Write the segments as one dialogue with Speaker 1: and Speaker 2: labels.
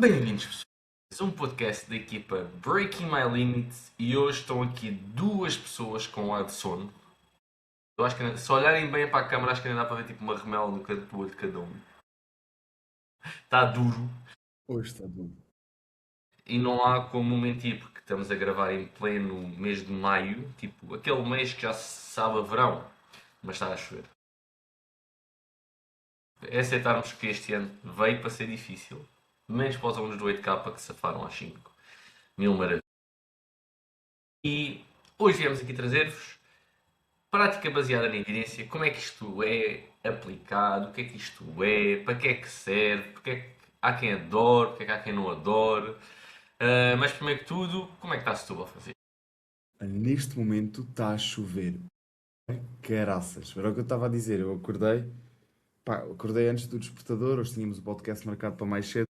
Speaker 1: Bem-vindos, pessoas. Um podcast da equipa Breaking My Limits e hoje estão aqui duas pessoas com ar de sono. Eu acho que se olharem bem para a câmera, acho que ainda dá para ver tipo uma remela no canto do olho de cada um. Está duro
Speaker 2: Hoje está tudo.
Speaker 1: e não há como mentir, porque estamos a gravar em pleno mês de maio, tipo aquele mês que já se sabe a verão, mas está a chover. É aceitarmos que este ano veio para ser difícil, menos para os alunos do 8K que se safaram às 5. Mil maravilhas. E hoje viemos aqui trazer-vos prática baseada na evidência, como é que isto é aplicado, o que é que isto é, para que é que serve, porque é que há quem adore, porque é que há quem não adore. Mas primeiro que tudo, como é que está Setúbal, Francisco?
Speaker 2: Neste momento está a chover. Caraças. Era o que eu estava a dizer. Eu acordei. Pá, acordei antes do despertador. Hoje tínhamos o podcast marcado para mais cedo.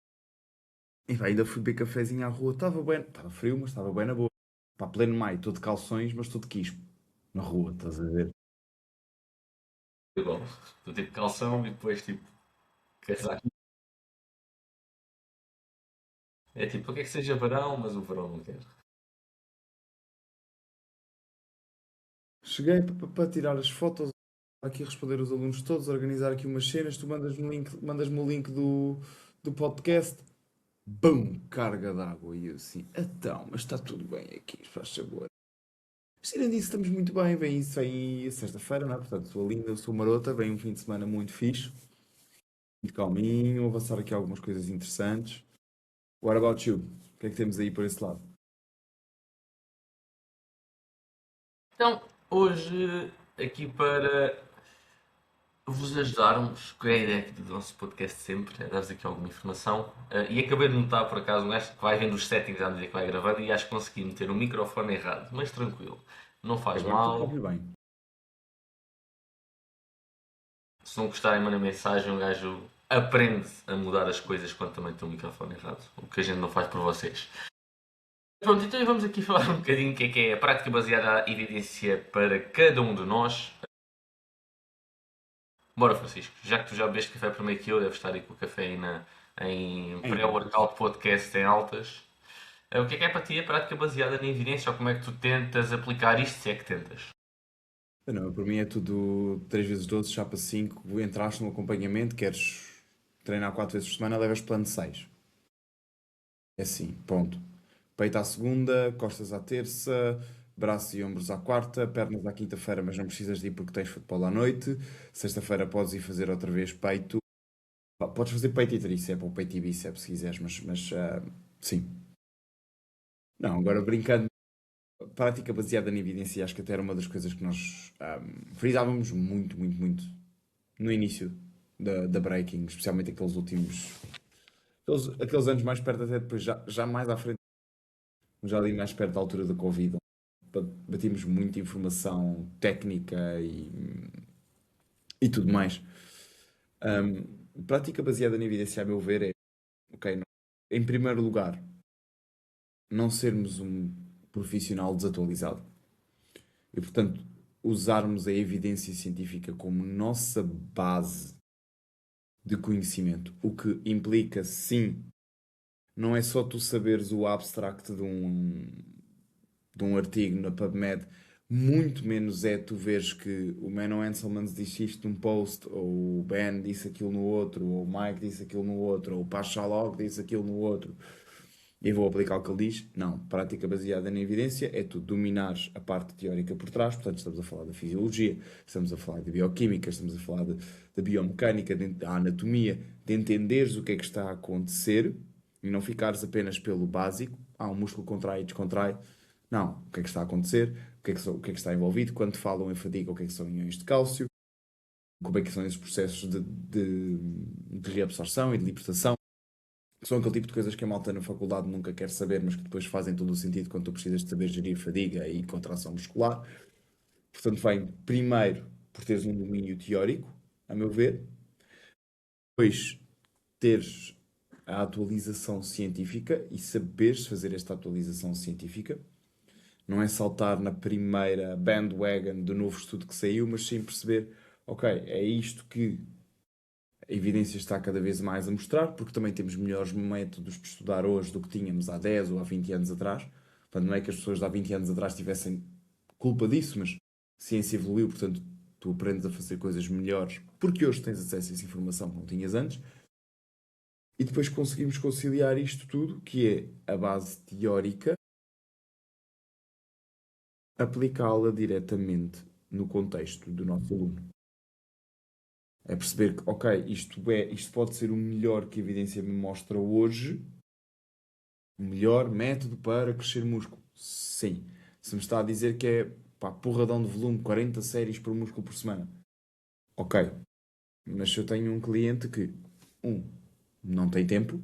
Speaker 2: E pá, ainda fui beber cafezinho à rua. Estava bem. Estava frio, mas estava bem na boa. Pá, pleno maio. Estou de calções, mas estou de quispo. Na rua, estás a ver?
Speaker 1: Igual, estou tipo calção e depois tipo casaco. É tipo, o que é que seja verão, mas o verão não quer.
Speaker 2: Cheguei para tirar as fotos. Aqui responder os alunos todos. Organizar aqui umas cenas. Tu mandas-me o link do podcast. Bum! Carga d'água. E eu assim. Então, mas está tudo bem aqui. Faz favor. Mas tirando isso, estamos muito bem. Vem isso, vem sexta-feira, não é? Portanto, sou linda, sou marota. Vem um fim de semana muito fixe, muito calminho. Avançar aqui algumas coisas interessantes. What about you? O que é que temos aí por esse lado?
Speaker 1: Então, hoje, aqui para vos ajudarmos, que é a ideia aqui do nosso podcast sempre, é dar-vos aqui alguma informação. E acabei de notar, por acaso, um gajo que vai vendo os settings à medida que vai gravando e acho que consegui meter o microfone errado, mas tranquilo, não faz
Speaker 2: Agora estou a
Speaker 1: mal.
Speaker 2: ouvir bem.
Speaker 1: Se não gostarem, mandem mensagem, um gajo aprende a mudar as coisas quando também tem o microfone errado, o que a gente não faz por vocês. Pronto, então vamos aqui falar um bocadinho do que é a prática baseada em evidência para cada um de nós. Bora, Francisco, já que tu já bebeste café primeiro que eu, deves estar aí com o café aí em
Speaker 2: Em altas.
Speaker 1: pré-workout podcast em altas. O que é para ti a prática baseada na evidência ou como é que tu tentas aplicar isto, se é que tentas?
Speaker 2: Não, para mim é tudo 3 vezes 12, chapa 5. Entraste num acompanhamento, queres treinar 4 vezes por semana, levas plano de 6. É assim, ponto. Peito à segunda, costas à terça, braços e ombros à quarta, pernas à quinta-feira, mas não precisas de ir porque tens futebol à noite. Sexta-feira podes ir fazer outra vez peito. Pá, podes fazer peito e tríceps ou peito e bíceps se quiseres, mas sim. Não, agora brincando, prática baseada na evidência, acho que até era uma das coisas que nós frisávamos muito, muito, muito no início da breaking, especialmente aqueles últimos, aqueles anos mais perto, até depois, já mais à frente, já ali mais perto da altura da Covid, batimos muita informação técnica e tudo mais. Prática baseada na evidência, a meu ver, é, ok, em primeiro lugar, não sermos um profissional desatualizado e, portanto, usarmos a evidência científica como nossa base de conhecimento, o que implica, sim, não é só tu saberes o abstract de um artigo na PubMed, muito menos é tu veres que o Menno Henselmans disse isto num post, ou o Ben disse aquilo no outro, ou o Mike disse aquilo no outro, ou o Pachalog disse aquilo no outro, e vou aplicar o que ele diz. Não, prática baseada na evidência é tu dominares a parte teórica por trás, portanto estamos a falar da fisiologia, estamos a falar de bioquímica, estamos a falar da biomecânica, da anatomia, de entenderes o que é que está a acontecer e não ficares apenas pelo básico, um músculo contrai e descontrai. Não, o que é que está a acontecer, o que é que está envolvido, quando falam em fadiga, o que é que são iões de cálcio, como é que são esses processos de reabsorção e de libertação. São aquele tipo de coisas que a malta na faculdade nunca quer saber, mas que depois fazem todo o sentido quando tu precisas de saber gerir fadiga e contração muscular. Portanto, vem primeiro por teres um domínio teórico, a meu ver, depois teres a atualização científica e saberes fazer esta atualização científica. Não é saltar na primeira bandwagon do novo estudo que saiu, mas sim perceber, ok, é isto que A evidência está cada vez mais a mostrar, porque também temos melhores métodos de estudar hoje do que tínhamos há 10 ou há 20 anos atrás. Portanto, não é que as pessoas de há 20 anos atrás tivessem culpa disso, mas a ciência evoluiu, portanto, tu aprendes a fazer coisas melhores, porque hoje tens acesso a essa informação que não tinhas antes. E depois conseguimos conciliar isto tudo, que é a base teórica, aplicá-la diretamente no contexto do nosso aluno. É perceber que, ok, isto pode ser o melhor que a evidência me mostra hoje, o melhor método para crescer músculo. Sim. Se me está a dizer que é, pá, porradão de volume, 40 séries por músculo por semana. Ok. Mas se eu tenho um cliente que, não tem tempo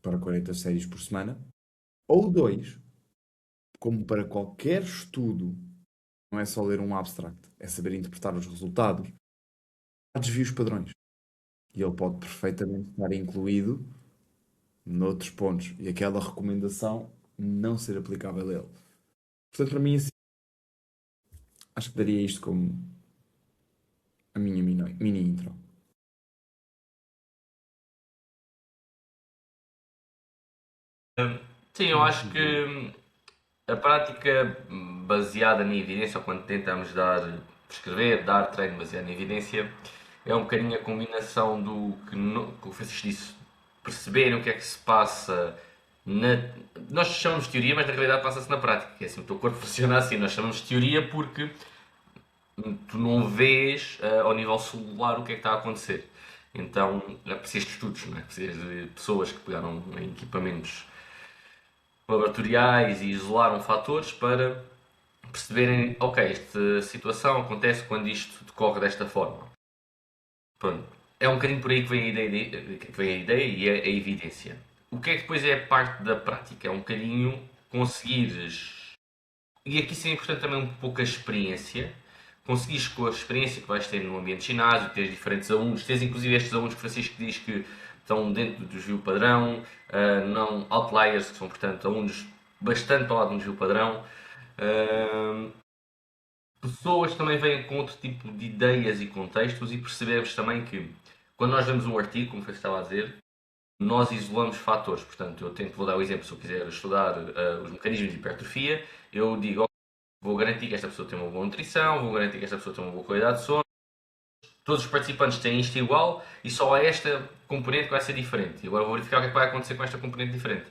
Speaker 2: para 40 séries por semana, ou dois, como para qualquer estudo, não é só ler um abstract, é saber interpretar os resultados, há desvios padrões. E ele pode perfeitamente estar incluído noutros pontos e aquela recomendação não ser aplicável a ele. Portanto, para mim, assim, acho que daria isto como a minha mini intro.
Speaker 1: Sim, eu acho que a prática baseada na evidência, ou quando tentamos prescrever, dar treino baseado na evidência, é um bocadinho a combinação do que o Francisco disse, perceberem o que é que se passa na. Nós chamamos de teoria, mas na realidade passa-se na prática, que é assim, o teu corpo funciona assim, nós chamamos de teoria porque tu não vês ao nível celular o que é que está a acontecer. Então, é preciso de estudos, não é? Precisas de pessoas que pegaram em equipamentos laboratoriais e isolaram fatores para perceberem, ok, esta situação acontece quando isto decorre desta forma. Pronto. É um bocadinho por aí que vem a ideia e é a evidência. O que é que depois é a parte da prática? É um bocadinho conseguires. E aqui sim é importante também um pouco a experiência. Conseguires com a experiência que vais ter no ambiente de ginásio, teres diferentes alunos, tens inclusive estes alunos que o Francisco diz que estão dentro do desvio padrão, não outliers, que são portanto alunos bastante para lá do desvio padrão. Uh, Pessoas também vêm com outro tipo de ideias e contextos e percebemos também que quando nós lemos um artigo, como você estava a dizer, nós isolamos fatores. Portanto, vou dar o exemplo, se eu quiser estudar os mecanismos de hipertrofia, eu digo, ok, vou garantir que esta pessoa tem uma boa nutrição, vou garantir que esta pessoa tem uma boa qualidade de sono, todos os participantes têm isto igual e só há esta componente que vai ser diferente. E agora vou verificar o que é que vai acontecer com esta componente diferente.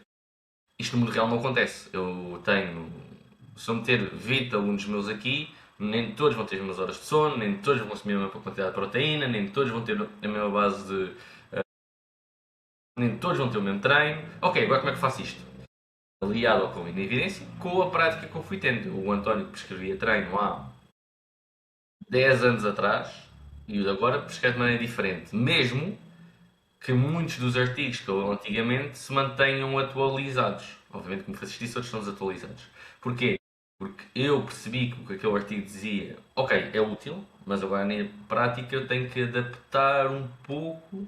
Speaker 1: Isto no mundo real não acontece. Se eu meter 20 alunos meus aqui, nem todos vão ter as mesmas horas de sono, nem todos vão consumir a mesma quantidade de proteína, nem todos vão ter a mesma base de. Nem todos vão ter o mesmo treino. Ok, agora como é que faço isto? Aliado ao que eu vi na evidência, com a prática que eu fui tendo. O António que prescrevia treino há 10 anos atrás e o de agora prescreve de maneira diferente. Mesmo que muitos dos artigos que eu antigamente se mantenham atualizados. Obviamente, como Francisco disse, outros estão desatualizados. Porquê? Porque eu percebi que o que aquele artigo dizia, ok, é útil, mas agora na prática eu tenho que adaptar um pouco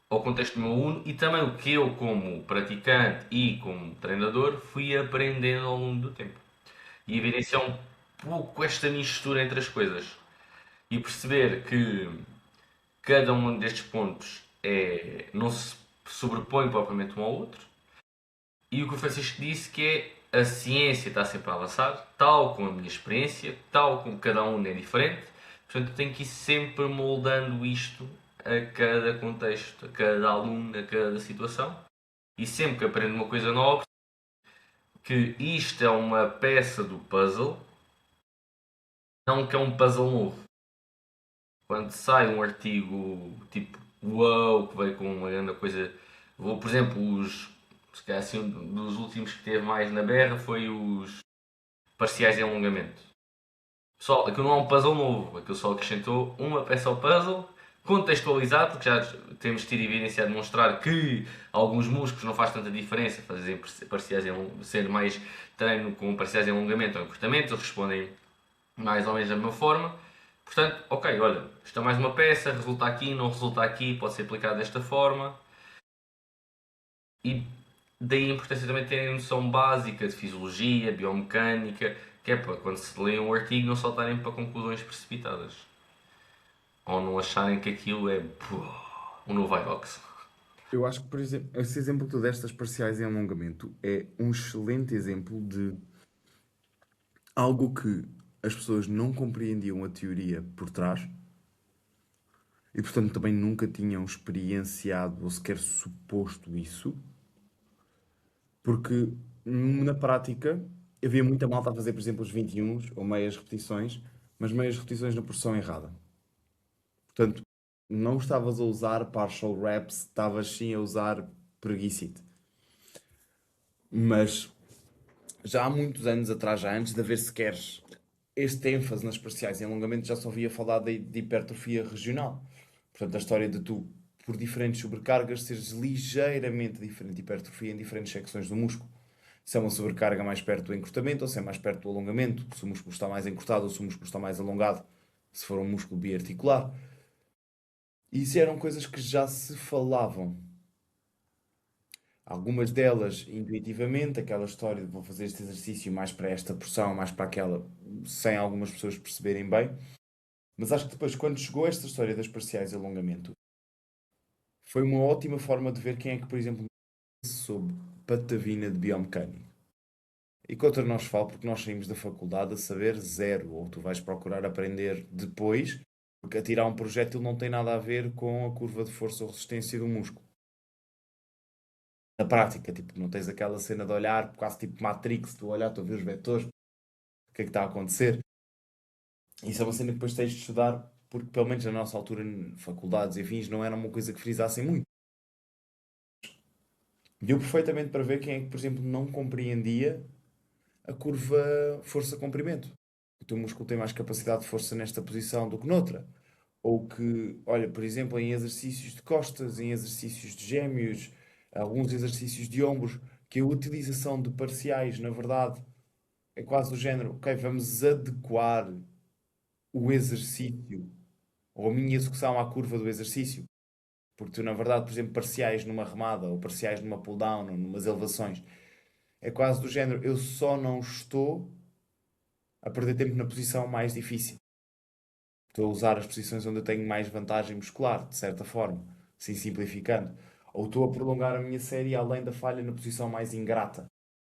Speaker 1: ao contexto do meu aluno e também o que eu, como praticante e como treinador, fui aprendendo ao longo do tempo. E evidenciar um pouco esta mistura entre as coisas. E perceber que cada um destes pontos não se sobrepõe propriamente um ao outro. E o que o Francisco disse que é a ciência está sempre a avançar, tal como a minha experiência, tal como cada um é diferente. Portanto, eu tenho que ir sempre moldando isto a cada contexto, a cada aluno, a cada situação. E sempre que aprendo uma coisa nova, que isto é uma peça do puzzle, não que é um puzzle novo. Quando sai um artigo tipo uau, que veio com uma grande coisa, vou, por exemplo, se calhar assim, um dos últimos que teve mais na berra foi os parciais de alongamento. Pessoal, aquilo não é um puzzle novo, aquilo só acrescentou uma peça ao puzzle, contextualizado, porque já temos tido evidência a demonstrar que alguns músculos não faz tanta diferença fazer parciais ser mais treino com parciais de alongamento ou encurtamento, eles respondem mais ou menos da mesma forma. Portanto, ok, olha, isto é mais uma peça, resulta aqui, não resulta aqui, pode ser aplicado desta forma. E daí a importância também de terem a noção básica de fisiologia, biomecânica, que é para quando se lê um artigo não saltarem para conclusões precipitadas. Ou não acharem que aquilo é. um novo iRox.
Speaker 2: Eu acho que, por exemplo, esse exemplo que tu deste das parciais em alongamento é um excelente exemplo de algo que as pessoas não compreendiam a teoria por trás e, portanto, também nunca tinham experienciado ou sequer suposto isso, porque na prática havia muita malta a fazer, por exemplo, os 21 ou meias repetições, mas meias repetições na porção errada. Portanto, não estavas a usar partial reps, estavas sim a usar preguicite. Mas já há muitos anos atrás, já antes de haver sequer este ênfase nas parciais em alongamento, já se ouvia falar de hipertrofia regional. Portanto, a história de tu, por diferentes sobrecargas, seres ligeiramente diferente de hipertrofia em diferentes secções do músculo. Se é uma sobrecarga mais perto do encurtamento ou se é mais perto do alongamento, se o músculo está mais encurtado ou se o músculo está mais alongado, se for um músculo biarticular. E isso eram coisas que já se falavam. Algumas delas intuitivamente, aquela história de vou fazer este exercício mais para esta porção, mais para aquela, sem algumas pessoas perceberem bem. Mas acho que depois, quando chegou esta história das parciais de alongamento, foi uma ótima forma de ver quem é que, por exemplo, soube patavina de biomecânica. E contra nós falo porque nós saímos da faculdade a saber zero, ou tu vais procurar aprender depois, porque atirar um projétil não tem nada a ver com a curva de força ou resistência do músculo. Na prática, tipo, não tens aquela cena de olhar, quase tipo Matrix, tu olhar, tu a ver os vetores, o que é que está a acontecer. Isso é uma cena que depois tens de estudar, porque pelo menos na nossa altura, faculdades e afins, não era uma coisa que frisassem muito. Deu perfeitamente para ver quem é que, por exemplo, não compreendia a curva força-comprimento. O teu músculo tem mais capacidade de força nesta posição do que noutra. Ou que, olha, por exemplo, em exercícios de costas, em exercícios de gêmeos, alguns exercícios de ombros, que a utilização de parciais, na verdade, é quase do género, ok, vamos adequar o exercício ou a minha execução à curva do exercício. Porque tu, na verdade, por exemplo, parciais numa remada ou parciais numa pull-down ou numas elevações, é quase do género, eu só não estou a perder tempo na posição mais difícil. Estou a usar as posições onde eu tenho mais vantagem muscular, de certa forma, assim simplificando. Ou estou a prolongar a minha série além da falha na posição mais ingrata.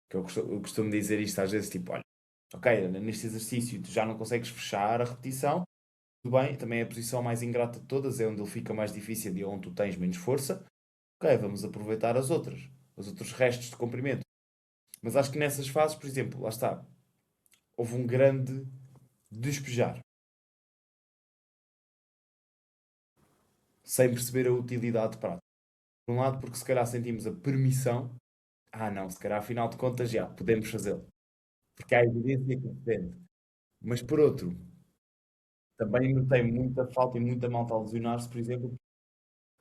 Speaker 2: Que eu costumo dizer isto às vezes, tipo, olha, ok, neste exercício tu já não consegues fechar a repetição, tudo bem, também é a posição mais ingrata de todas, é onde ele fica mais difícil e é onde tu tens menos força. Ok, vamos aproveitar as outras, os outros restos de comprimento. Mas acho que nessas fases, por exemplo, lá está, houve um grande despejar, sem perceber a utilidade prática. Por um lado, porque se calhar sentimos a permissão, não, se calhar afinal de contas já, podemos fazê-lo. Porque há evidência que depende. Mas por outro, também notei muita falta e muita malta a lesionar-se, por exemplo,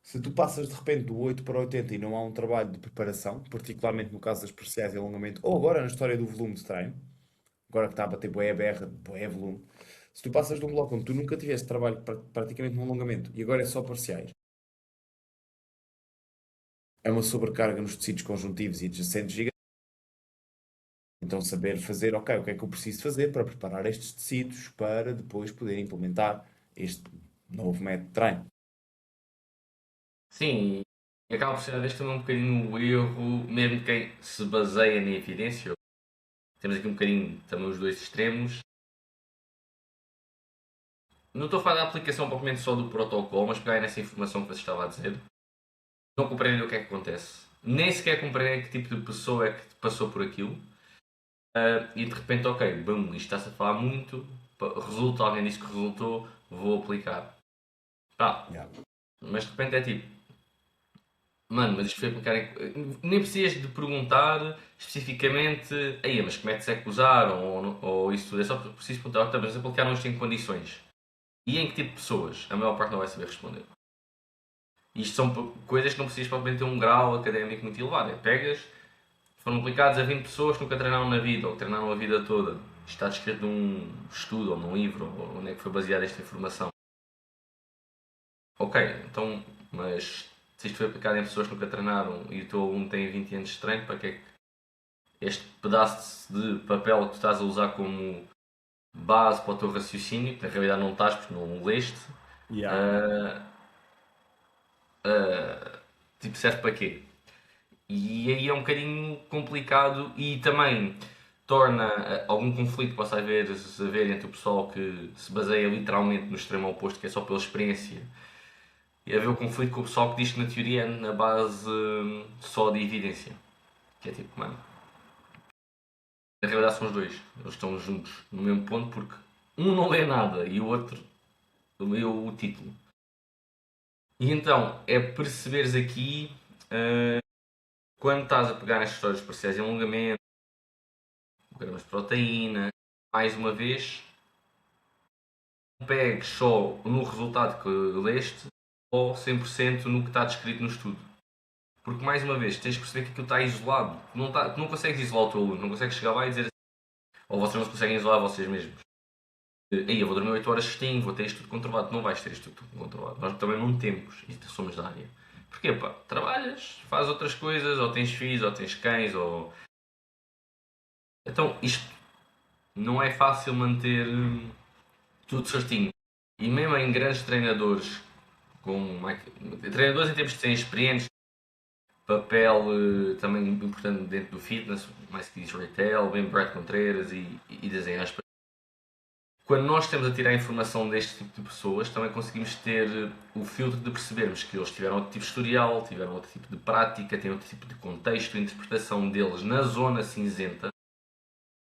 Speaker 2: se tu passas de repente do 8 para 80 e não há um trabalho de preparação, particularmente no caso das parciais de alongamento, ou agora na história do volume de treino, agora que está a bater bué berra, bué volume, se tu passas de um bloco onde tu nunca tiveste trabalho praticamente no alongamento e agora é só parciais, é uma sobrecarga nos tecidos conjuntivos e adjacentes gigantes. Então saber fazer, ok, o que é que eu preciso fazer para preparar estes tecidos para depois poder implementar este novo método de treino.
Speaker 1: Sim, e acaba por ser às vezes também um bocadinho o erro, mesmo de quem se baseia na evidência. Temos aqui um bocadinho também os dois extremos. Não estou a falar da aplicação propriamente só do protocolo, mas pegar nessa informação que você estava a dizer. Não compreendem o que é que acontece. Nem sequer compreendem que tipo de pessoa é que passou por aquilo. E de repente, ok, bum, isto está-se a falar muito. Resulta, alguém disse que resultou, vou aplicar. Pá,
Speaker 2: Yeah.
Speaker 1: mas de repente é tipo, mano, mas isto foi aplicar em... Nem precisas de perguntar especificamente, aí, mas que métodos é que usaram, ou isso tudo. É só preciso perguntar, ok, mas aplicaram isto em que condições? E em que tipo de pessoas? A maior parte não vai saber responder. Isto são coisas que não precisas propriamente ter um grau académico muito elevado. É pegas, foram aplicados a 20 pessoas que nunca treinaram na vida, ou que treinaram a vida toda. Isto está descrito num estudo, ou num livro, ou onde é que foi baseada esta informação. Ok, então, mas se isto foi aplicado em pessoas que nunca treinaram e o teu aluno tem 20 anos de treino, para que é que este pedaço de papel que tu estás a usar como base para o teu raciocínio, que na realidade não estás porque não o leste,
Speaker 2: Yeah.
Speaker 1: uh, tipo, serve para quê? E aí é um bocadinho complicado e também torna algum conflito que possa haver entre o pessoal que se baseia literalmente no extremo oposto, que é só pela experiência, e haver o conflito com o pessoal que diz que na teoria é na base só de evidência. Que é tipo, mano, na realidade são os dois. Eles estão juntos no mesmo ponto porque um não lê nada e o outro leu o título. E então é perceberes aqui quando estás a pegar nas histórias parciais de alongamento, gramas de proteína, mais uma vez, não pegues só no resultado que leste ou 100% no que está descrito no estudo. Porque, mais uma vez, tens que perceber que aquilo está isolado. Tu não consegues isolar o teu aluno, não consegues chegar lá e dizer assim, ou vocês não se conseguem isolar vocês mesmos. Aí eu vou dormir 8 horas cestinho, vou ter isto tudo controlado. Não vais ter isto tudo controlado. Nós também não temos, e somos da área. Porquê, pá? Trabalhas, fazes outras coisas, ou tens filhos, ou tens cães, ou... Então, isto não é fácil manter tudo certinho. E mesmo em grandes treinadores, como treinadores em termos de serem experientes, papel também importante dentro do fitness, mais que diz retail, bem Brad Contreras e desenhar. Quando nós estamos a tirar informação deste tipo de pessoas, também conseguimos ter o filtro de percebermos que eles tiveram outro tipo de historial, tiveram outro tipo de prática, têm outro tipo de contexto, a interpretação deles na zona cinzenta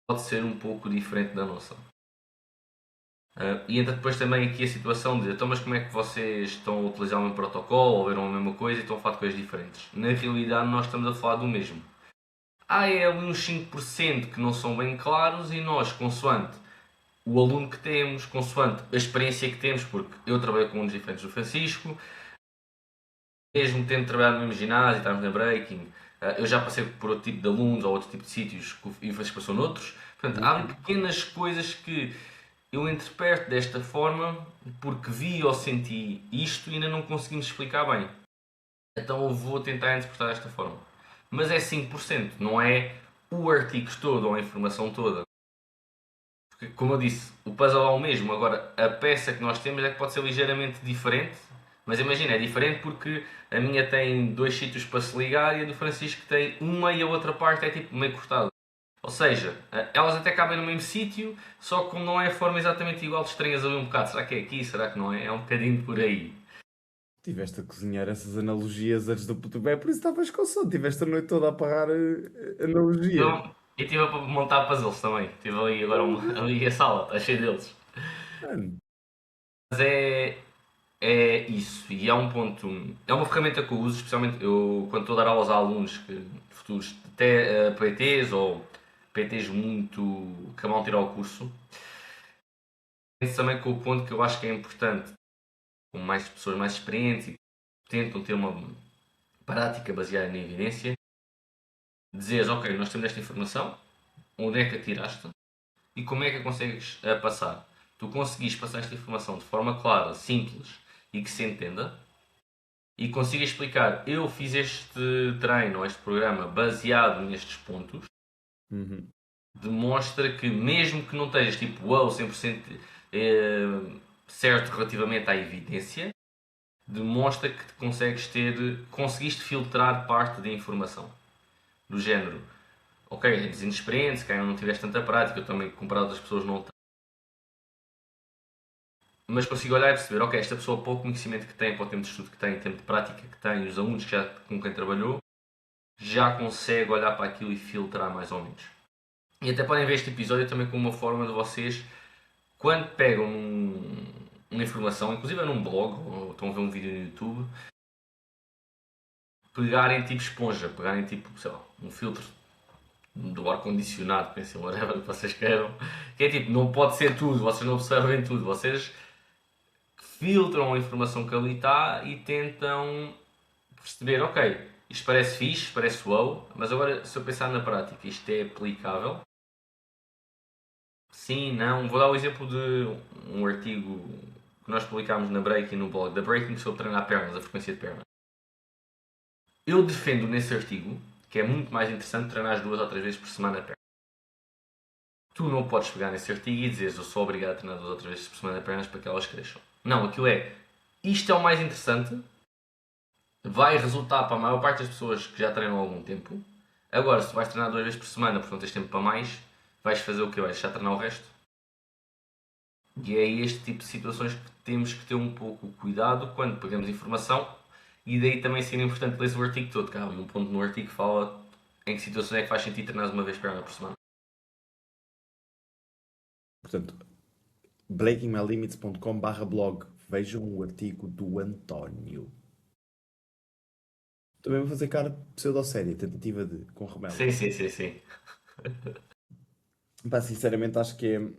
Speaker 1: pode ser um pouco diferente da nossa. E entra depois também aqui a situação de então, mas como é que vocês estão a utilizar o mesmo protocolo ou viram a mesma coisa e estão a falar de coisas diferentes? Na realidade, nós estamos a falar do mesmo. Há é uns 5% que não são bem claros e nós, consoante o aluno que temos, consoante a experiência que temos, porque eu trabalho com alunos diferentes do Francisco, mesmo tendo trabalhado no mesmo ginásio, estamos na breaking, eu já passei por outro tipo de alunos ou outro tipo de sítios e o Francisco passou noutros. Portanto, há pequenas coisas que eu interpreto desta forma porque vi ou senti isto e ainda não conseguimos explicar bem. Então eu vou tentar interpretar desta forma. Mas é 5%, não é o artigo todo ou a informação toda. Porque, como eu disse, o puzzle é o mesmo. Agora, a peça que nós temos é que pode ser ligeiramente diferente. Mas imagina, é diferente porque a minha tem 2 sítios para se ligar e a do Francisco tem uma e a outra parte é tipo meio cortada. Ou seja, elas até cabem no mesmo sítio, só que como não é a forma exatamente igual, estranhas ali um bocado. Será que é aqui? Será que não é? É um bocadinho por aí.
Speaker 2: Tiveste a cozinhar essas analogias antes do puto. É por isso que estavas com sono. Tiveste a noite toda a apagar analogias.
Speaker 1: E estive a montar puzzles também. Estive ali agora ali a sala, está cheia deles.
Speaker 2: Mano,
Speaker 1: Mas é isso. E é um ponto. É uma ferramenta que eu uso, especialmente eu quando estou a dar aulas a alunos que, futuros até PTs ou PTs muito que vão tirar o curso. Penso também com o ponto que eu acho que é importante, com mais pessoas mais experientes e que tentam ter uma prática baseada na evidência, dizeres, ok, nós temos esta informação, onde é que a tiraste e como é que a consegues passar. Tu conseguis passar esta informação de forma clara, simples e que se entenda e consiga explicar, eu fiz este treino ou este programa baseado nestes pontos,
Speaker 2: uhum.
Speaker 1: demonstra que mesmo que não estejas tipo wow, 100% certo relativamente à evidência, demonstra que conseguiste filtrar parte da informação. Do género, ok, és inexperiente, se calhar não tiveste tanta prática, eu também comparado às pessoas não tenho. Mas consigo olhar e perceber, ok, esta pessoa, pouco conhecimento que tem, para o tempo de estudo que tem, tempo de prática que tem, os alunos com quem trabalhou, já consegue olhar para aquilo e filtrar mais ou menos. E até podem ver este episódio também como uma forma de vocês, quando pegam uma informação, inclusive num blog, ou estão a ver um vídeo no YouTube, pegarem tipo esponja, pegarem tipo, sei lá, um filtro do ar-condicionado, pensem, whatever que vocês queiram, que é tipo, não pode ser tudo, vocês não observem tudo, vocês filtram a informação que ali está e tentam perceber, ok, isto parece fixe, parece wow, mas agora se eu pensar na prática, isto é aplicável? Sim, não. Vou dar o exemplo de um artigo que nós publicámos na Breaking no blog, da Breaking sobre treinar pernas, a frequência de pernas. Eu defendo nesse artigo que é muito mais interessante treinar 2 ou 3 vezes por semana a perna. Tu não podes pegar nesse artigo e dizer eu sou obrigado a treinar 2 ou 3 vezes por semana pernas para que elas cresçam. Não, aquilo é isto é o mais interessante vai resultar para a maior parte das pessoas que já treinam há algum tempo. Agora, se tu vais treinar 2 vezes por semana porque não tens tempo para mais, vais fazer o quê? Vais deixar de treinar o resto? E é este tipo de situações que temos que ter um pouco cuidado quando pegamos informação, e daí também ser importante ler o artigo todo, que há ali um ponto no artigo que fala em que situações é que faz sentido treinar uma vez por semana.
Speaker 2: Portanto, breakingmylimits.com/blog. Vejam o artigo do António. Também vou fazer cara de pseudo-série, tentativa de, com remelos.
Speaker 1: Sim, sim, sim, sim.
Speaker 2: Pá, sinceramente acho que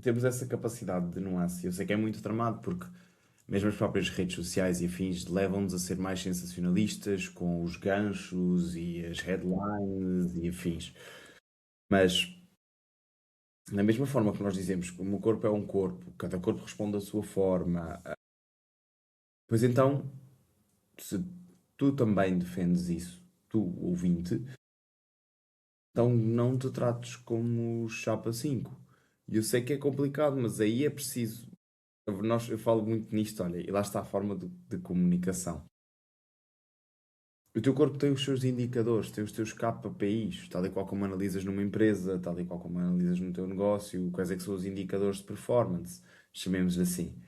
Speaker 2: temos essa capacidade de nuance. Eu sei que é muito tramado porque mesmo as próprias redes sociais e afins levam-nos a ser mais sensacionalistas com os ganchos e as headlines e afins. Mas da mesma forma que nós dizemos que o meu corpo é um corpo, cada corpo responde da sua forma, pois então, se tu também defendes isso, tu ouvinte, então não te trates como chapa 5. E eu sei que é complicado, mas aí é preciso. Eu falo muito nisto, olha, e lá está a forma de comunicação. O teu corpo tem os seus indicadores, tem os teus KPIs, tal e qual como analisas numa empresa, tal e qual como analisas no teu negócio, quais é que são os indicadores de performance, chamemos assim.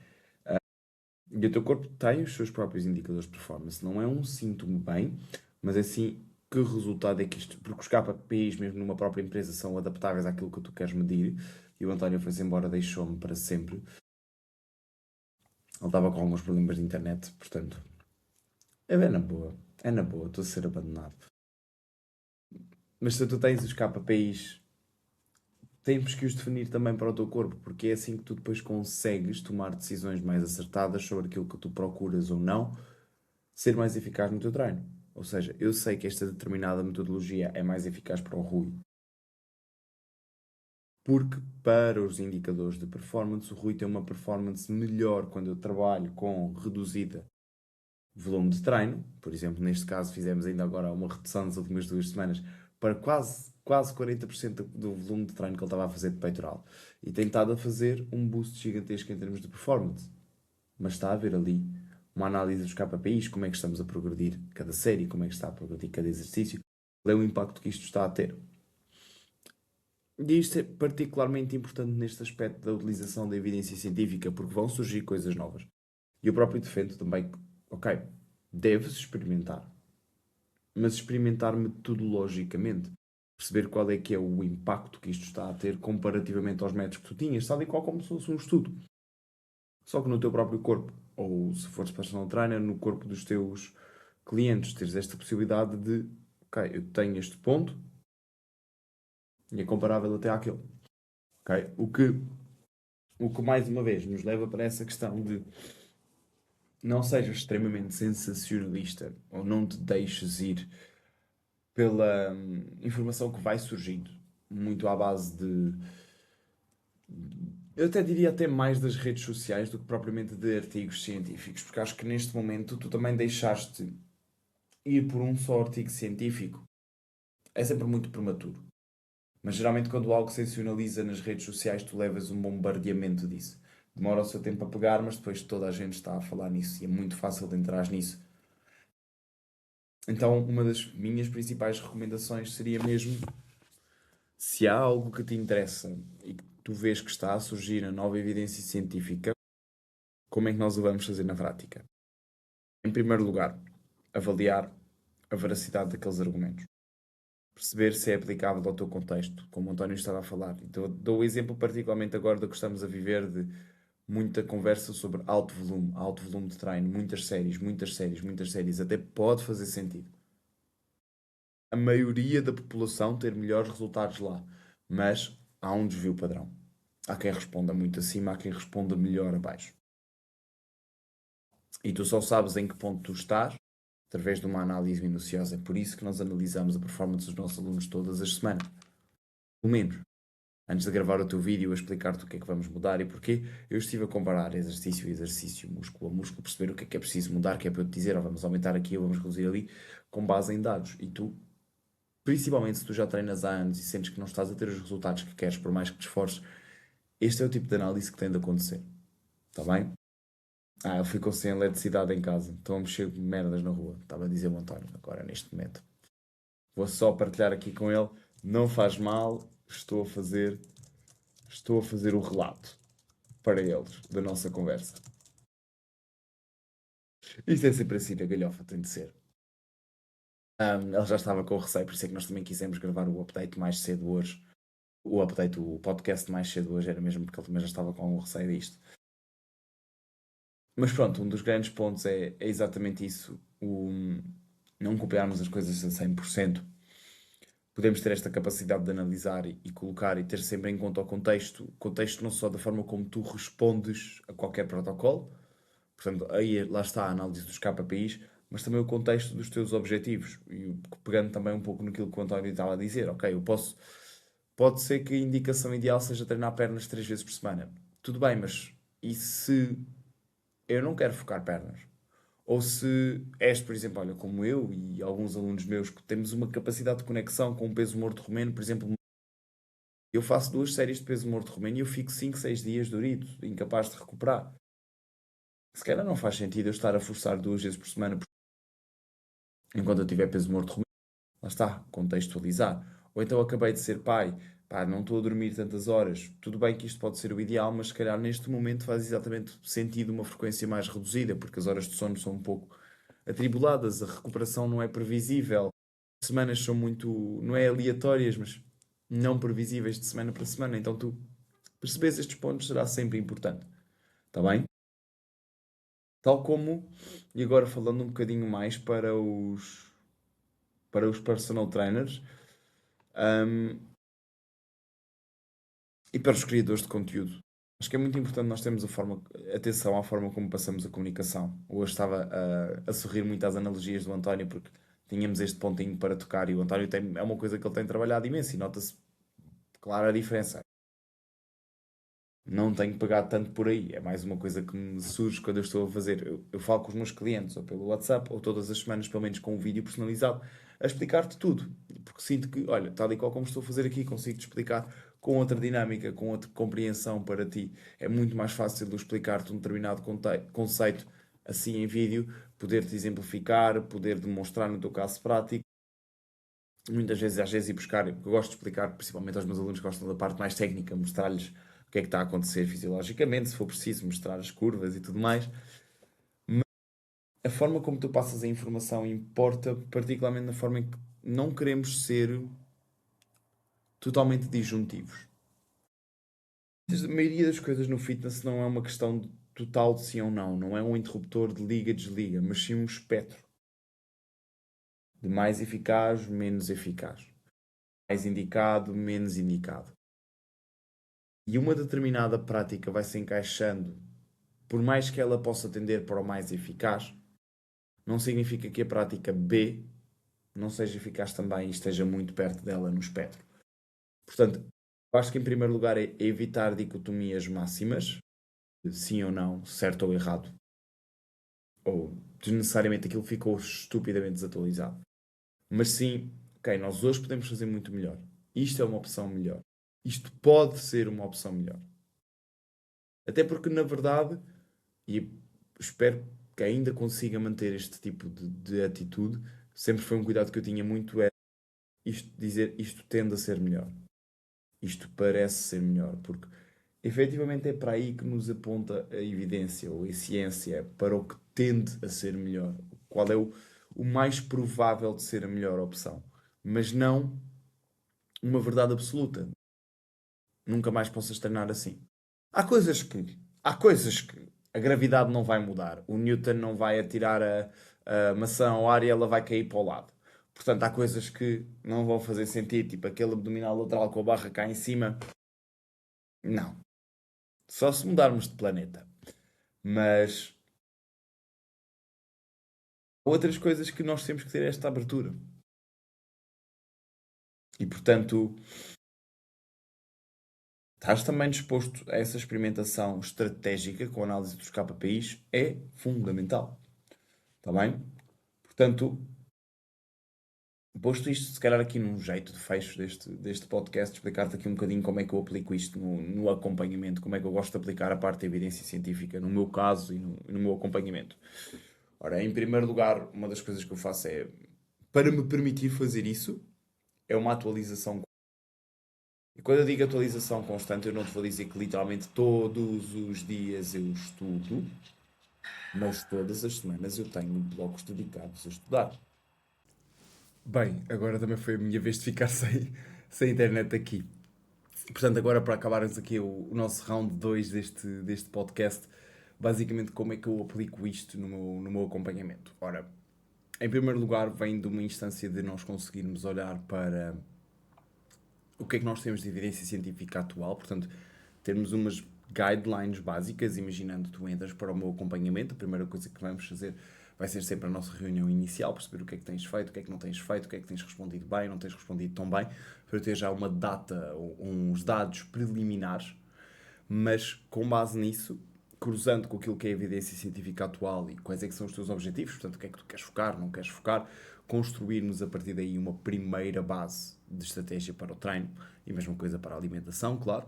Speaker 2: E o teu corpo tem os seus próprios indicadores de performance. Não é um sinto-me bem, mas é assim, que resultado é que isto. Porque os KPIs, mesmo numa própria empresa, são adaptáveis àquilo que tu queres medir. E o António foi-se embora, deixou-me para sempre. Ele estava com alguns problemas de internet, portanto, é na boa. É na boa, estou a ser abandonado. Mas se tu tens os KPIs, temos que os definir também para o teu corpo, porque é assim que tu depois consegues tomar decisões mais acertadas sobre aquilo que tu procuras ou não, ser mais eficaz no teu treino. Ou seja, eu sei que esta determinada metodologia é mais eficaz para o Rui, porque para os indicadores de performance, o Rui tem uma performance melhor quando eu trabalho com reduzida volume de treino. Por exemplo, neste caso fizemos ainda agora uma redução nas últimas 2 semanas para quase 40% do volume de treino que ele estava a fazer de peitoral. E tem estado a fazer um boost gigantesco em termos de performance. Mas está a haver ali uma análise dos KPIs, como é que estamos a progredir cada série, como é que está a progredir cada exercício, qual é o impacto que isto está a ter. E isto é particularmente importante neste aspecto da utilização da evidência científica, porque vão surgir coisas novas. E eu próprio defendo também que, ok, deves experimentar, mas experimentar metodologicamente. Perceber qual é que é o impacto que isto está a ter comparativamente aos métodos que tu tinhas, tal e qual como se fosse um estudo. Só que no teu próprio corpo, ou se fores personal trainer, no corpo dos teus clientes, teres esta possibilidade de, ok, eu tenho este ponto e é comparável até àquele. Ok? O que mais uma vez nos leva para essa questão de não sejas extremamente sensacionalista ou não te deixes ir pela informação que vai surgindo, muito à base de. Eu até diria até mais das redes sociais do que propriamente de artigos científicos, porque acho que neste momento tu também deixaste ir por um só artigo científico. É sempre muito prematuro. Mas geralmente quando algo sensacionaliza nas redes sociais, tu levas um bombardeamento disso. Demora o seu tempo a pegar, mas depois toda a gente está a falar nisso e é muito fácil de entrar nisso. Então, uma das minhas principais recomendações seria mesmo, se há algo que te interessa e que tu vês que está a surgir a nova evidência científica, como é que nós o vamos fazer na prática? Em primeiro lugar, avaliar a veracidade daqueles argumentos. Perceber se é aplicável ao teu contexto, como o António estava a falar. Então, dou o exemplo particularmente agora do que estamos a viver de muita conversa sobre alto volume de treino, muitas séries, muitas séries, muitas séries. Até pode fazer sentido. A maioria da população ter melhores resultados lá, mas há um desvio padrão. Há quem responda muito acima, há quem responda melhor abaixo. E tu só sabes em que ponto tu estás através de uma análise minuciosa. É por isso que nós analisamos a performance dos nossos alunos todas as semanas. Pelo menos. Antes de gravar o teu vídeo a explicar-te o que é que vamos mudar e porquê, eu estive a comparar exercício a exercício, músculo a músculo, perceber o que é preciso mudar, que é para eu te dizer, oh, vamos aumentar aqui ou vamos reduzir ali, com base em dados. E tu, principalmente se tu já treinas há anos e sentes que não estás a ter os resultados que queres, por mais que te esforces, este é o tipo de análise que tem de acontecer. Está bem? Ele ficou sem eletricidade em casa. Estão a mexer merdas na rua. Estava a dizer o António, agora neste momento. Vou só partilhar aqui com ele. Não faz mal, estou a fazer o relato para eles da nossa conversa. Isto é sempre assim, a galhofa tem de ser. Ele já estava com o receio, por isso é que nós também quisemos gravar o update mais cedo hoje. O podcast mais cedo hoje era mesmo porque ele também já estava com algum receio disto. Mas pronto, um dos grandes pontos é exatamente isso. Não copiarmos as coisas a 100%. Podemos ter esta capacidade de analisar e colocar e ter sempre em conta o contexto não só da forma como tu respondes a qualquer protocolo, portanto, aí lá está a análise dos KPIs, mas também o contexto dos teus objetivos. E pegando também um pouco naquilo que o António estava a dizer, ok, pode ser que a indicação ideal seja treinar pernas 3 vezes por semana. Tudo bem, mas e se eu não quero focar pernas? Ou se és, por exemplo, olha, como eu e alguns alunos meus que temos uma capacidade de conexão com o peso morto romeno, por exemplo, eu faço 2 séries de peso morto romeno e eu fico 5, 6 dias dorido, incapaz de recuperar. Se calhar não faz sentido eu estar a forçar 2 vezes por semana enquanto eu tiver peso morto romeno. Lá está, contextualizar. Ou então acabei de ser pai, pá, não estou a dormir tantas horas. Tudo bem que isto pode ser o ideal, mas se calhar neste momento faz exatamente sentido uma frequência mais reduzida, porque as horas de sono são um pouco atribuladas, a recuperação não é previsível, as semanas são muito, não é aleatórias, mas não previsíveis de semana para semana. Então tu percebes estes pontos será sempre importante, está bem? Tal como, e agora falando um bocadinho mais para os personal trainers, hum, e para os criadores de conteúdo. Acho que é muito importante nós termos atenção à forma como passamos a comunicação. Hoje estava a sorrir muito às analogias do António porque tínhamos este pontinho para tocar e o António é uma coisa que ele tem trabalhado imenso e nota-se clara a diferença. Não tenho pegado tanto por aí. É mais uma coisa que me surge quando eu estou a fazer. Eu falo com os meus clientes, ou pelo WhatsApp, ou todas as semanas, pelo menos com um vídeo personalizado, a explicar-te tudo. Porque sinto que, olha, tal e qual como estou a fazer aqui, consigo-te explicar com outra dinâmica, com outra compreensão para ti. É muito mais fácil de eu explicar-te um determinado conceito assim em vídeo, poder-te exemplificar, poder demonstrar no teu caso prático. Muitas vezes, às vezes, ir buscar, eu gosto de explicar, principalmente aos meus alunos que gostam da parte mais técnica, mostrar-lhes o que é que está a acontecer fisiologicamente, se for preciso, mostrar as curvas e tudo mais. Mas a forma como tu passas a informação importa, particularmente na forma em que não queremos ser totalmente disjuntivos. A maioria das coisas no fitness não é uma questão de total de sim ou não, não é um interruptor de liga-desliga, mas sim um espectro de mais eficaz, menos eficaz, mais indicado, menos indicado. E uma determinada prática vai se encaixando, por mais que ela possa tender para o mais eficaz, não significa que a prática B não seja eficaz também e esteja muito perto dela no espectro. Portanto, eu acho que em primeiro lugar é evitar dicotomias máximas, de sim ou não, certo ou errado, ou desnecessariamente aquilo ficou estupidamente desatualizado. Mas sim, ok, nós hoje podemos fazer muito melhor. Isto é uma opção melhor. Isto pode ser uma opção melhor. Até porque, na verdade, e espero que ainda consiga manter este tipo de atitude. Sempre foi um cuidado que eu tinha muito, é dizer isto tende a ser melhor. Isto parece ser melhor, porque efetivamente é para aí que nos aponta a evidência ou a ciência para o que tende a ser melhor. Qual é o mais provável de ser a melhor opção. Mas não uma verdade absoluta. Nunca mais possas treinar assim. Há coisas que, há coisas que a gravidade não vai mudar. O Newton não vai atirar a maçã ao ar e ela vai cair para o lado. Portanto, há coisas que não vão fazer sentido, tipo aquele abdominal lateral com a barra cá em cima. Não. Só se mudarmos de planeta. Mas há outras coisas que nós temos que ter esta abertura. E portanto, estás também disposto a essa experimentação estratégica com a análise dos KPIs é fundamental. Está bem? Portanto, Posto isto, se calhar aqui num jeito de fecho deste podcast, explicar-te aqui um bocadinho como é que eu aplico isto no acompanhamento, como é que eu gosto de aplicar a parte da evidência científica no meu caso e no meu acompanhamento. Ora, em primeiro lugar, uma das coisas que eu faço é, para me permitir fazer isso, é uma atualização. E quando eu digo atualização constante, eu não te vou dizer que literalmente todos os dias eu estudo, mas todas as semanas eu tenho blocos dedicados a estudar. Bem, agora também foi a minha vez de ficar sem internet aqui. Portanto, agora para acabarmos aqui o nosso round 2 deste podcast, basicamente como é que eu aplico isto no meu acompanhamento? Ora, em primeiro lugar, vem de uma instância de nós conseguirmos olhar para o que é que nós temos de evidência científica atual, portanto, termos umas guidelines básicas, imaginando que tu entras para o meu acompanhamento, a primeira coisa que vamos fazer vai ser sempre a nossa reunião inicial, perceber o que é que tens feito, o que é que não tens feito, o que é que tens respondido bem, não tens respondido tão bem, para eu ter já uma data, uns dados preliminares, mas com base nisso, cruzando com aquilo que é a evidência científica atual e quais é que são os teus objetivos, portanto, o que é que tu queres focar, não queres focar, construirmos a partir daí uma primeira base de estratégia para o treino e a mesma coisa para a alimentação, claro.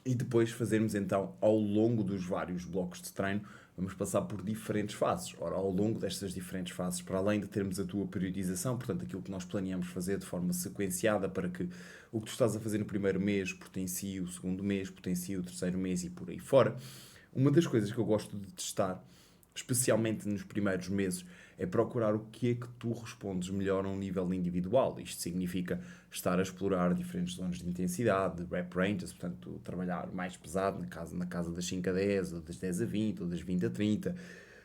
Speaker 2: E depois fazermos então, ao longo dos vários blocos de treino, vamos passar por diferentes fases. Ora, ao longo destas diferentes fases, para além de termos a tua periodização, portanto, aquilo que nós planeamos fazer de forma sequenciada para que o que tu estás a fazer no primeiro mês potencie o segundo mês, potencie o terceiro mês e por aí fora. Uma das coisas que eu gosto de testar, especialmente nos primeiros meses, é procurar o que é que tu respondes melhor a um nível individual. Isto significa estar a explorar diferentes zonas de intensidade, rep ranges, portanto, trabalhar mais pesado na casa das 5 a 10, ou das 10 a 20, ou das 20 a 30.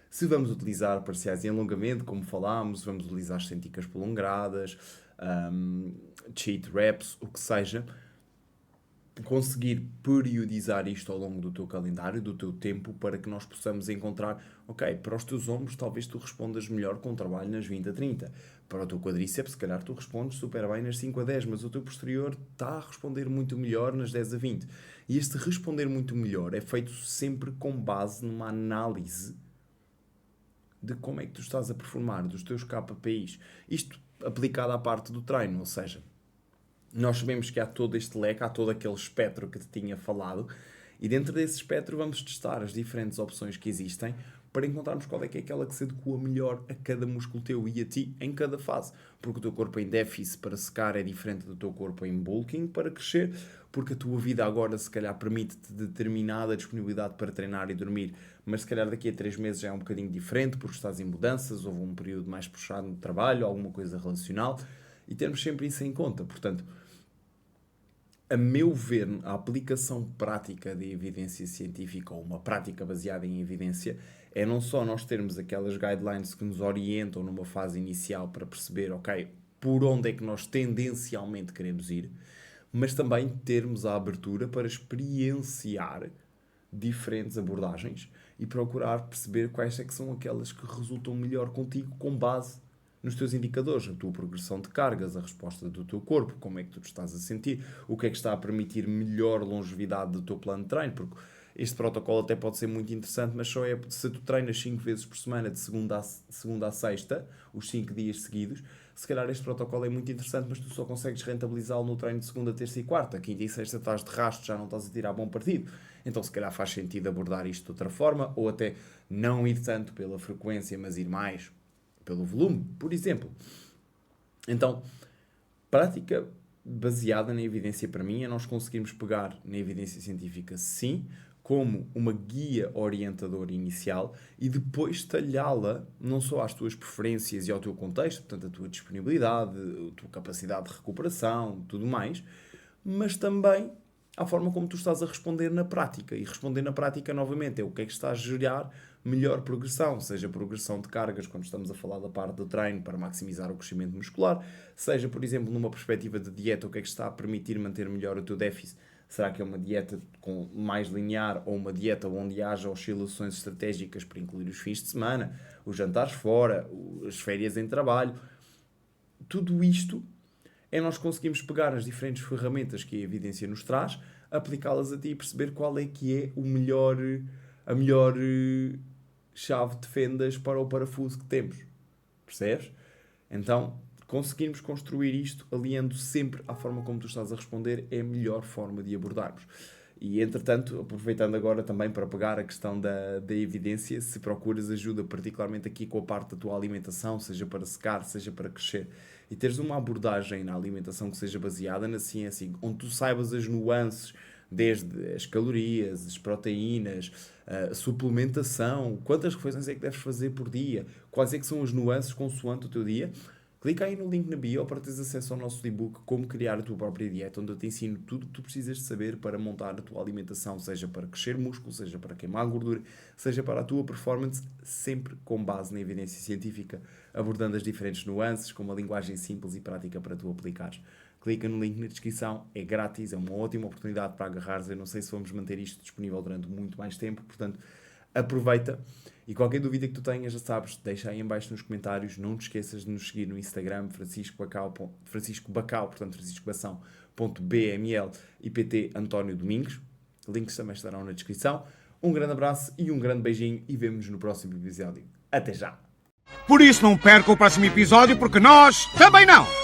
Speaker 2: Se vamos utilizar parciais em alongamento, como falámos, vamos utilizar estéticas prolongadas, cheat reps, o que seja, conseguir periodizar isto ao longo do teu calendário, do teu tempo, para que nós possamos encontrar, ok, para os teus ombros talvez tu respondas melhor com trabalho nas 20 a 30. Para o teu quadríceps, se calhar tu respondes super bem nas 5 a 10, mas o teu posterior está a responder muito melhor nas 10 a 20. E este responder muito melhor é feito sempre com base numa análise de como é que tu estás a performar, dos teus KPIs. Isto aplicado à parte do treino, ou seja, nós sabemos que há todo este leque, há todo aquele espectro que te tinha falado, e dentro desse espectro vamos testar as diferentes opções que existem para encontrarmos qual é que é aquela que se adequa melhor a cada músculo teu e a ti em cada fase. Porque o teu corpo em déficit para secar é diferente do teu corpo em bulking para crescer, porque a tua vida agora se calhar permite-te determinada disponibilidade para treinar e dormir, mas se calhar daqui a 3 meses já é um bocadinho diferente porque estás em mudanças, houve um período mais puxado no trabalho, alguma coisa relacional, e termos sempre isso em conta. Portanto, a meu ver, a aplicação prática de evidência científica ou uma prática baseada em evidência é não só nós termos aquelas guidelines que nos orientam numa fase inicial para perceber, ok, por onde é que nós tendencialmente queremos ir, mas também termos a abertura para experienciar diferentes abordagens e procurar perceber quais é que são aquelas que resultam melhor contigo com base nos teus indicadores, a tua progressão de cargas, a resposta do teu corpo, como é que tu te estás a sentir, o que é que está a permitir melhor longevidade do teu plano de treino, porque este protocolo até pode ser muito interessante, mas só é se tu treinas 5 vezes por semana, de segunda a sexta, os 5 dias seguidos, se calhar este protocolo é muito interessante, mas tu só consegues rentabilizá-lo no treino de segunda, terça e quarta. Quinta e sexta estás de rastro, já não estás a tirar bom partido. Então se calhar faz sentido abordar isto de outra forma, ou até não ir tanto pela frequência, mas ir mais pelo volume, por exemplo. Então, prática baseada na evidência para mim é nós conseguirmos pegar na evidência científica, sim, como uma guia orientadora inicial e depois talhá-la não só às tuas preferências e ao teu contexto, portanto, a tua disponibilidade, a tua capacidade de recuperação, tudo mais, mas também à forma como tu estás a responder na prática. E responder na prática, novamente, é o que é que está a gerar melhor progressão, seja progressão de cargas, quando estamos a falar da parte do treino para maximizar o crescimento muscular, seja, por exemplo, numa perspectiva de dieta, o que é que está a permitir manter melhor o teu déficit. Será que é uma dieta mais linear ou uma dieta onde haja oscilações estratégicas para incluir os fins de semana, os jantares fora, as férias em trabalho? Tudo isto é nós conseguimos pegar as diferentes ferramentas que a evidência nos traz, aplicá-las a ti e perceber qual é que é a melhor chave de fendas para o parafuso que temos. Percebes? Então, conseguirmos construir isto aliando sempre à forma como tu estás a responder é a melhor forma de abordarmos. E, entretanto, aproveitando agora também para pegar a questão da evidência, se procuras ajuda particularmente aqui com a parte da tua alimentação, seja para secar, seja para crescer, e teres uma abordagem na alimentação que seja baseada na ciência, onde tu saibas as nuances, desde as calorias, as proteínas, a suplementação, quantas refeições é que deves fazer por dia, quais é que são as nuances consoante o teu dia. Clica aí no link na bio para teres acesso ao nosso e-book Como Criar a Tua Própria Dieta, onde eu te ensino tudo o que tu precisas de saber para montar a tua alimentação, seja para crescer músculo, seja para queimar gordura, seja para a tua performance, sempre com base na evidência científica, abordando as diferentes nuances, com uma linguagem simples e prática para tu aplicares. Clica no link na descrição, é grátis, é uma ótima oportunidade para agarrares. Eu não sei se vamos manter isto disponível durante muito mais tempo, portanto, aproveita. E qualquer dúvida que tu tenhas, já sabes, deixa aí em baixo nos comentários. Não te esqueças de nos seguir no Instagram, Francisco Bacau, portanto, franciscoBacau.bml e PT António Domingos. Links também estarão na descrição. Um grande abraço e um grande beijinho e vemo-nos no próximo episódio. Até já!
Speaker 3: Por isso não perca o próximo episódio, porque nós também não!